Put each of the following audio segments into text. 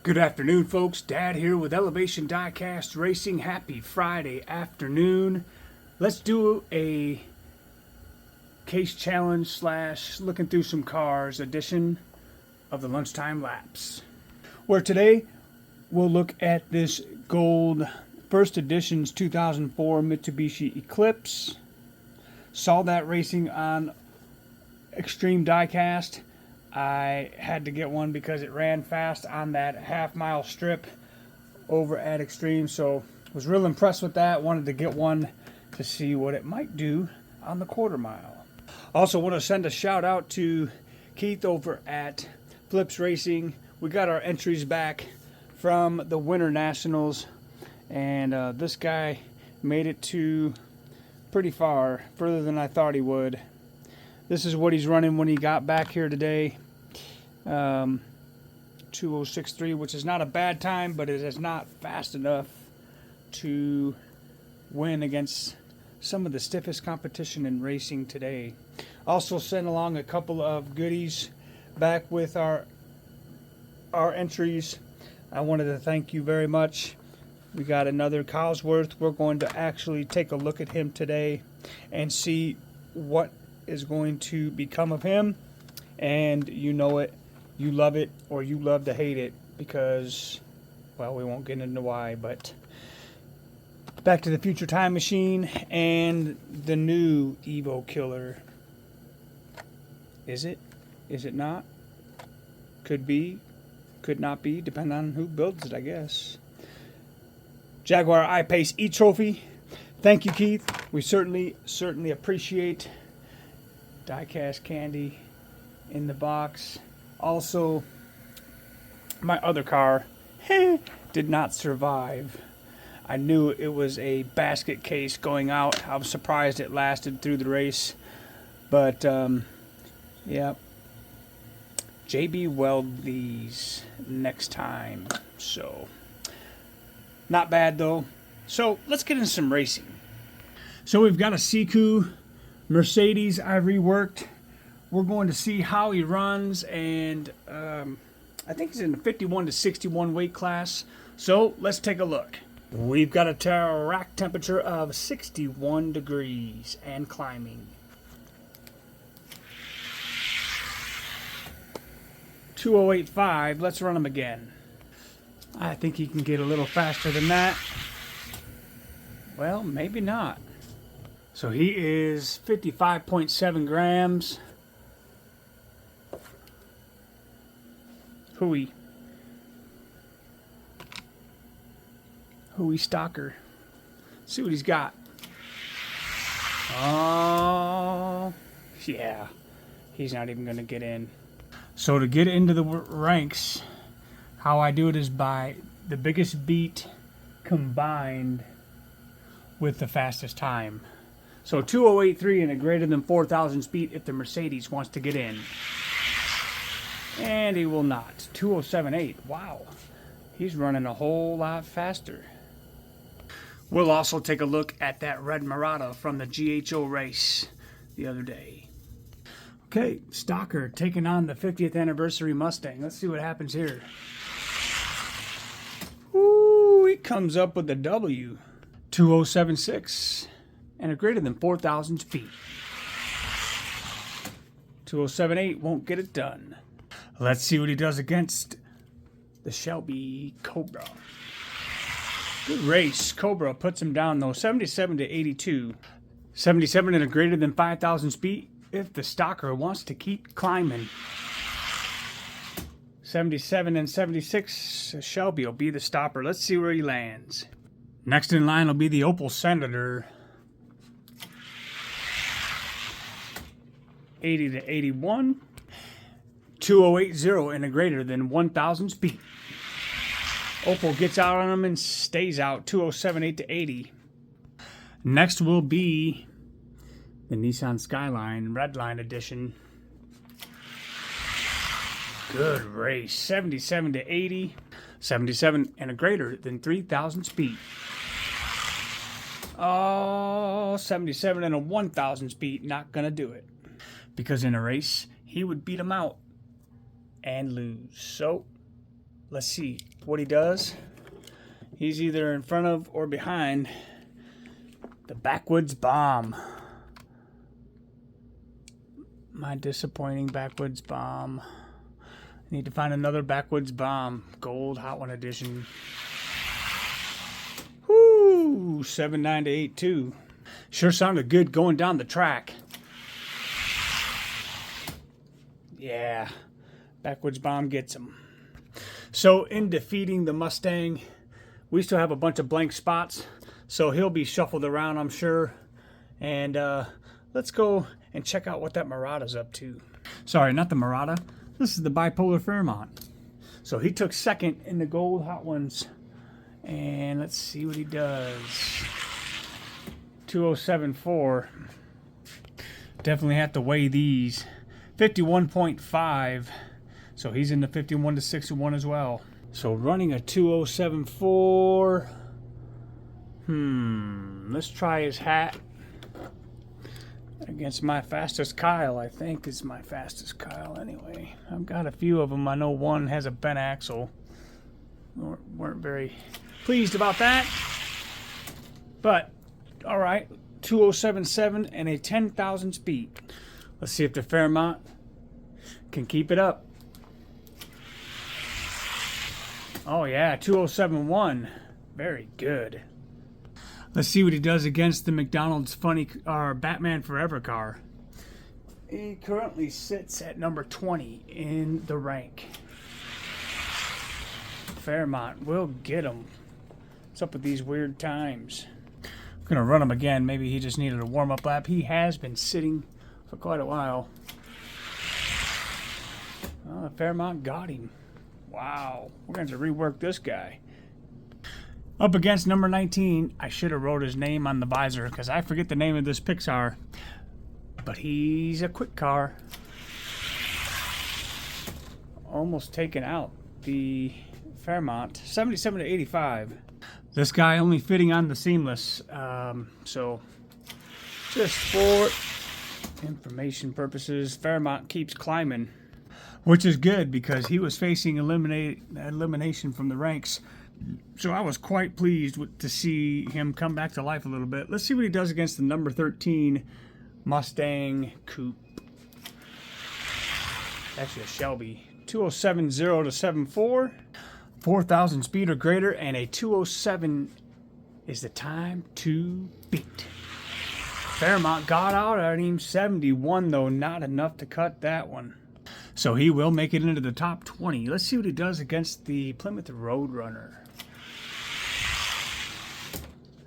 Good afternoon, folks. Dad here with Elevation Diecast Racing. Happy Friday afternoon. Let's do a case challenge slash looking through some cars edition of the Lunchtime Laps, where today we'll look at this gold first edition's 2004 Mitsubishi Eclipse. Saw that racing on Extreme Diecast. I had to get one because it ran fast on that half-mile strip over at Extreme, so was real impressed with that. Wanted to get one to see what it might do on the quarter mile. Also want to send a shout out to Keith over at Flips Racing. We got our entries back from the Winter Nationals, and this guy made it to pretty far, further than I thought he would. This is what he's running when he got back here today. 2063, which is not a bad time, but it is not fast enough to win against some of the stiffest competition in racing today. Also sent along a couple of goodies back with our entries. I wanted to thank you very much. We got another Cosworth. We're going to actually take a look at him today and see what is going to become of him. And you know it, you love it, or you love to hate it, because, well, we won't get into why, but Back to the Future Time Machine and the new Evo Killer. Is it? Is it not? Could be, could not be, depending on who builds it, I guess. Jaguar I-Pace E-Trophy. Thank you, Keith. We certainly appreciate diecast candy in the box. Also, my other car did not survive. I knew it was a basket case going out. I was surprised it lasted through the race. But, yeah. JB weld these next time. So, not bad though. So, let's get into some racing. So, we've got a Siku Mercedes I reworked. We're going to see how he runs, and I think he's in the 51 to 61 weight class. So let's take a look. We've got a rack temperature of 61 degrees and climbing. 2085. Let's run him again. I think he can get a little faster than that. Well, maybe not. So he is 55.7 grams. Hooey stalker. See what he's got. Oh, yeah. He's not even going to get in. So to get into the ranks, how I do it is by the biggest beat combined with the fastest time. So 2083 and a greater than 4,000 speed if the Mercedes wants to get in. And he will not. 2078. Wow. He's running a whole lot faster. We'll also take a look at that red Murata from the GHO race the other day. Okay, Stalker taking on the 50th anniversary Mustang. Let's see what happens here. Ooh, he comes up with a W. 2076 and a greater than 4,000 speed. 2078 won't get it done. Let's see what he does against the Shelby Cobra. Good race. Cobra puts him down, though. 77 to 82. 77 and a greater than 5,000 speed if the Stalker wants to keep climbing. 77 and 76. Shelby will be the stopper. Let's see where he lands. Next in line will be the Opel Senator. 80 to 81. 2080 and a greater than 1,000 speed. Opel gets out on him and stays out. 2078 to 80. Next will be the Nissan Skyline Redline Edition. Good race. 77 to 80. 77 and a greater than 3,000 speed. Oh, 77 and a 1,000 speed. Not going to do it. Because in a race, he would beat him out and lose. So, let's see what he does. He's either in front of or behind the backwoods bomb. My disappointing backwoods bomb. I need to find another backwoods bomb. Gold Hot One edition. Whoo! 7.9 to 8.2. Sure sounded good going down the track. Yeah. Backwoods bomb gets him. So in defeating the Mustang, we still have a bunch of blank spots. So he'll be shuffled around, I'm sure. And let's go and check out what that Murata's up to. Sorry, not the Murata. This is the bipolar Fairmont. So he took second in the gold Hot Ones. And let's see what he does. 207.4. Definitely have to weigh these. 51.5. So he's in the 51 to 61 as well. So running a 207.4. Let's try his hat. Against my fastest Kyle, I think is my fastest Kyle anyway. I've got a few of them. I know one has a bent axle. Weren't very pleased about that. But, all right, 207.7 and a 10,000 speed. Let's see if the Fairmont can keep it up. Oh yeah, 207.1. Very good. Let's see what he does against the McDonald's Batman Forever car. He currently sits at number 20 in the rank. Fairmont will get him. What's up with these weird times? I'm going to run him again. Maybe he just needed a warm-up lap. He has been sitting for quite a while. Oh, Fairmont got him. Wow. We're going to have to rework this guy. Up against number 19, I should have wrote his name on the visor because I forget the name of this Pixar. But he's a quick car. Almost taken out the Fairmont. 77 to 85. This guy only fitting on the seamless. So just for information purposes, Fairmont keeps climbing. Which is good because he was facing elimination from the ranks. So I was quite pleased to see him come back to life a little bit. Let's see what he does against the number 13 Mustang Coupe. Actually a Shelby. 207.0 to 74. 4,000 speed or greater, and a 207 is the time to beat. Fairmont got out at him. 71 though, not enough to cut that one. So he will make it into the top 20. Let's see what he does against the Plymouth Roadrunner.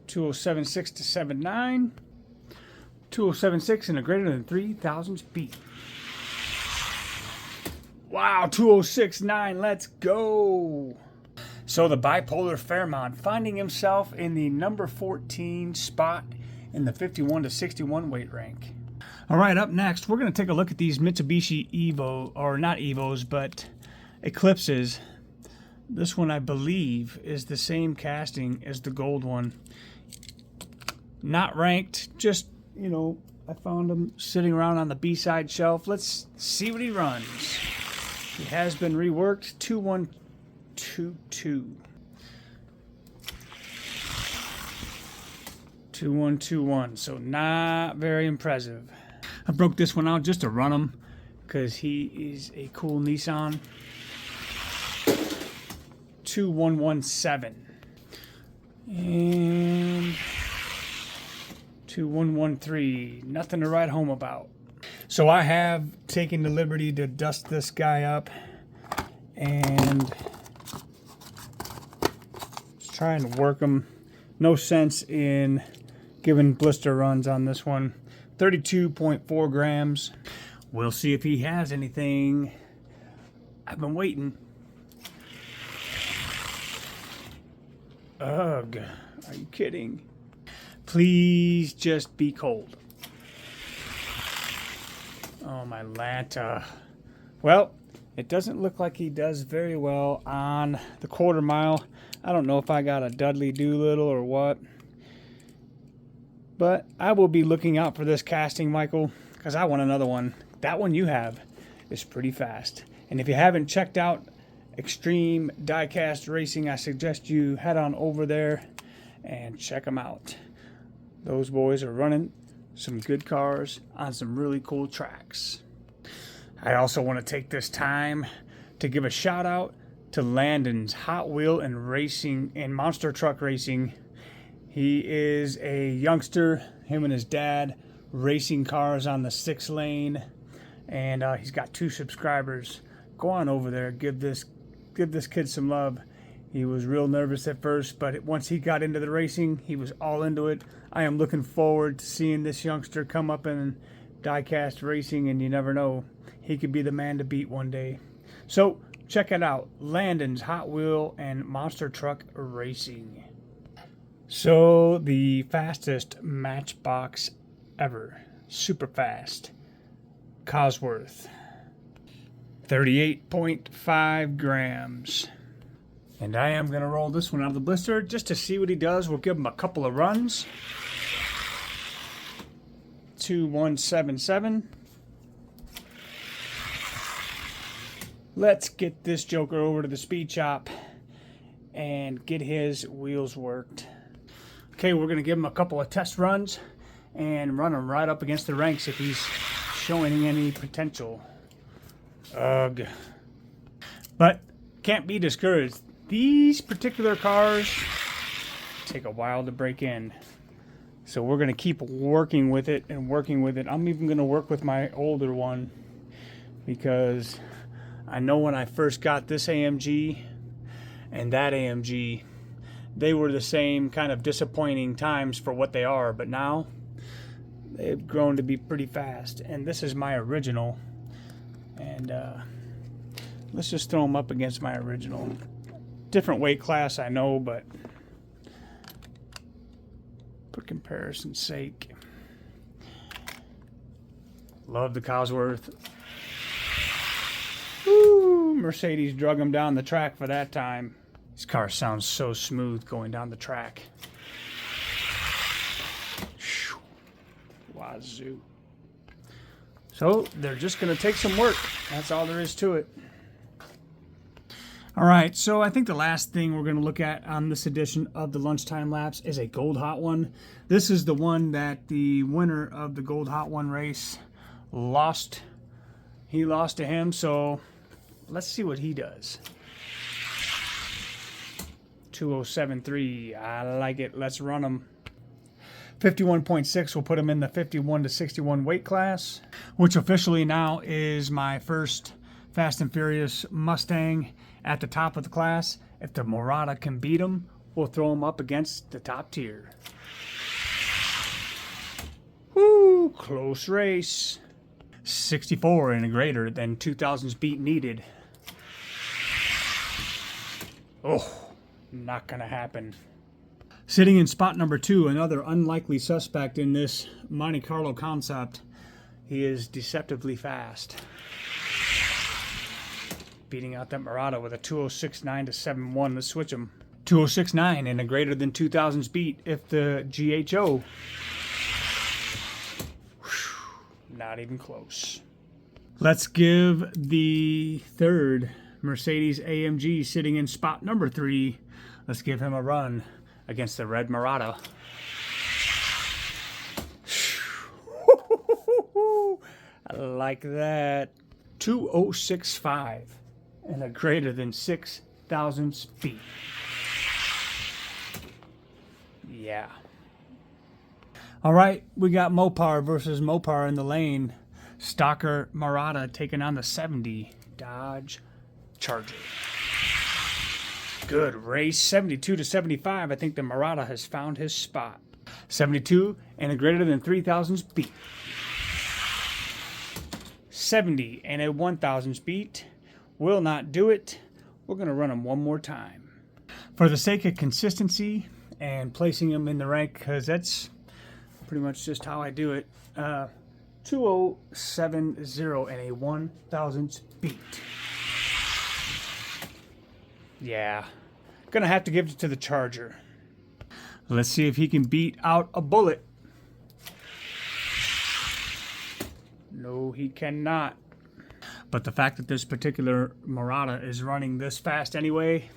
207.6 to 79. 207.6 and a greater than 3,000 speed. Wow, 206.9, let's go. So the bipolar Fairmont finding himself in the number 14 spot in the 51 to 61 weight rank. All right, up next, we're going to take a look at these Mitsubishi Evo, or not Evos, but Eclipses. This one, I believe, is the same casting as the gold one. Not ranked, just, you know, I found him sitting around on the B-side shelf. Let's see what he runs. He has been reworked. 2122. 2121. So not very impressive. I broke this one out just to run him because he is a cool Nissan. 2117. And 2113. Nothing to write home about. So I have taken the liberty to dust this guy up and just trying to work him. No sense in giving blister runs on this one. 32.4 grams. We'll see if he has anything. I've been waiting. Ugh, are you kidding? Please just be cold. Oh, my Lanta. Well, it doesn't look like he does very well on the quarter mile. I don't know if I got a Dudley Doolittle or what. But I will be looking out for this casting, Michael, because I want another one. That one you have is pretty fast. And if you haven't checked out Extreme Diecast Racing. I suggest you head on over there and check them out. Those boys are running some good cars on some really cool tracks. I also want to take this time to give a shout out to Landon's Hot Wheel and Racing and Monster Truck Racing. He is a youngster, him and his dad, racing cars on the 6 lane, and he's got 2 subscribers. Go on over there, give this kid some love. He was real nervous at first, but once he got into the racing, he was all into it. I am looking forward to seeing this youngster come up in diecast racing, and you never know, he could be the man to beat one day. So check it out, Landon's Hot Wheel and Monster Truck Racing. So the fastest Matchbox ever, super fast, Cosworth, 38.5 grams. And I am going to roll this one out of the blister just to see what he does. We'll give him a couple of runs. 2177. Let's get this joker over to the speed shop and get his wheels worked. Okay, we're going to give him a couple of test runs and run him right up against the ranks if he's showing any potential. Ugh. But can't be discouraged. These particular cars take a while to break in. So we're going to keep working with it and working with it. I'm even going to work with my older one because I know when I first got this AMG and that AMG, they were the same kind of disappointing times for what they are, but now they've grown to be pretty fast. And this is my original. And let's just throw them up against my original. Different weight class, I know, but for comparison's sake. Love the Cosworth. Woo, Mercedes drug him down the track for that time. This car sounds so smooth going down the track. Wazoo. So they're just going to take some work. That's all there is to it. All right, so I think the last thing we're going to look at on this edition of the Lunchtime Laps is a Gold Hot One. This is the one that the winner of the Gold Hot One race lost. He lost to him, so let's see what he does. 2073, I like it. Let's run him. 51.6 will put him in the 51 to 61 weight class, which officially now is my first Fast and Furious Mustang at the top of the class. If the Murata can beat him, we'll throw him up against the top tier. Woo, close race. 64 and greater than 2000s beat needed. Oh, not gonna happen. Sitting in spot number 2, another unlikely suspect in this Monte Carlo concept. He is deceptively fast. Beating out that Murata with a 2069 to 71. Let's switch him. 2069 and a greater than 2000s beat if the GHO. Whew, not even close. Let's give the third Mercedes AMG sitting in spot number 3. Let's give him a run against the red Murata. I like that. 2065 and a greater than 6,000 speed. Yeah. All right, we got Mopar versus Mopar in the lane. Stocker Murata taking on the 70 Dodge Charger. Good race. 72 to 75. I think the Murata has found his spot. 72 and a greater than 3,000 speed. 70 and a 1,000 speed. Will not do it. We're going to run them one more time. For the sake of consistency and placing them in the rank, because that's pretty much just how I do it. 2070 and a 1,000 speed. Yeah. Gonna have to give it to the Charger. Let's see if he can beat out a Bullet. No, he cannot. But the fact that this particular Murata is running this fast anyway,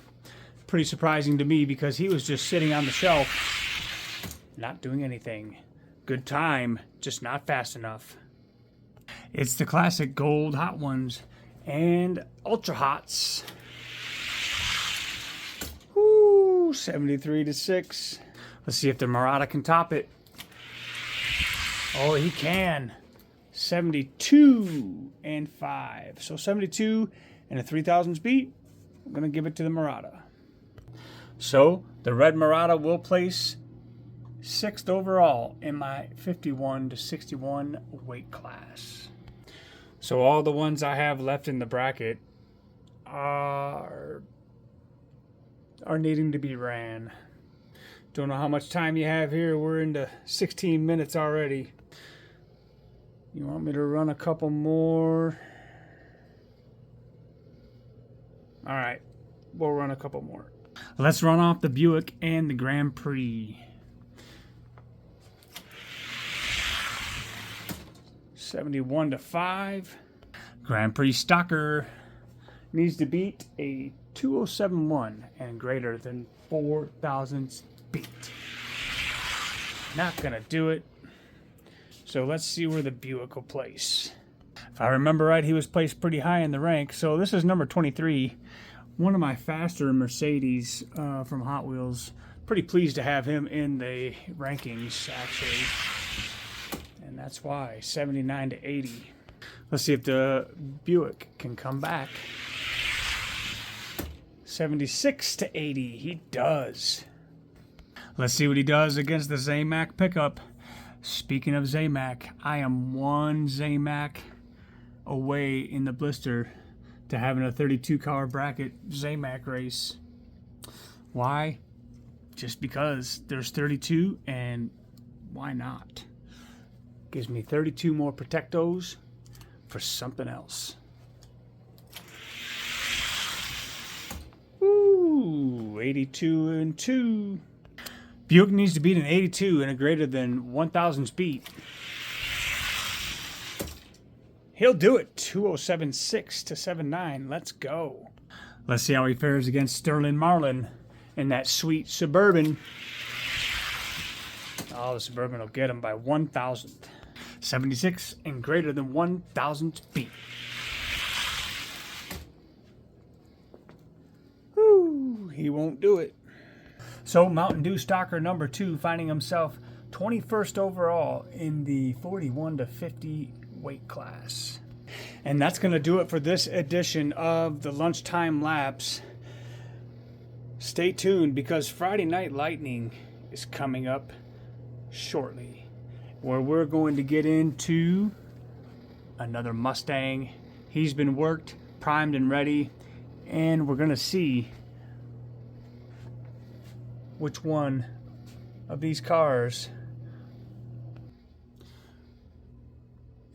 pretty surprising to me, because he was just sitting on the shelf, not doing anything. Good time, just not fast enough. It's the classic gold hot ones and ultra hots. Woo, 73-6. Let's see if the Murata can top it. Oh, he can. 72-5. So 72 and a 3,000 beat. I'm going to give it to the Murata. So the red Murata will place 6th overall in my 51 to 61 weight class. So all the ones I have left in the bracket are needing to be ran. Don't know how much time you have here. We're into 16 minutes already. You want me to run a couple more? All right, we'll run a couple more. Let's run off the Buick and the Grand Prix. 71-5. Grand Prix Stocker needs to beat a 2071 and greater than 4,000 beat. Not gonna do it. So let's see where the Buick will place. If I remember right, he was placed pretty high in the rank. So this is number 23. One of my faster Mercedes from Hot Wheels. Pretty pleased to have him in the rankings, actually. And that's why, 79-80. Let's see if the Buick can come back. 76-80. He does. Let's see what he does against the Zamac pickup. Speaking of Zamac, I am one Zamac away in the blister to having a 32 car bracket Zamac race. Why? Just because there's 32, and why not? Gives me 32 more Protectos for something else. Ooh, 82-2. Buick needs to beat an 82 and a greater than 1,000 beat. He'll do it. 2076 to 79. Let's go. Let's see how he fares against Sterling Marlin in that sweet Suburban. Oh, the Suburban will get him by 1,000. 76 and greater than 1,000 beat. Whew, he won't do it. So Mountain Dew Stalker number 2 finding himself 21st overall in the 41 to 50 weight class. And that's going to do it for this edition of the Lunchtime Laps. Stay tuned, because Friday Night Lightning is coming up shortly, where we're going to get into another Mustang. He's been worked, primed, and ready, and we're going to see which one of these cars,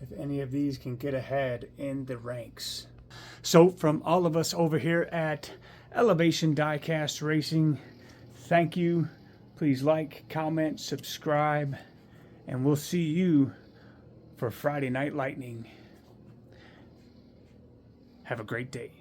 if any of these can get ahead in the ranks. So from all of us over here at Elevation Diecast Racing, thank you. Please like, comment, subscribe, and we'll see you for Friday Night Lightning. Have a great day.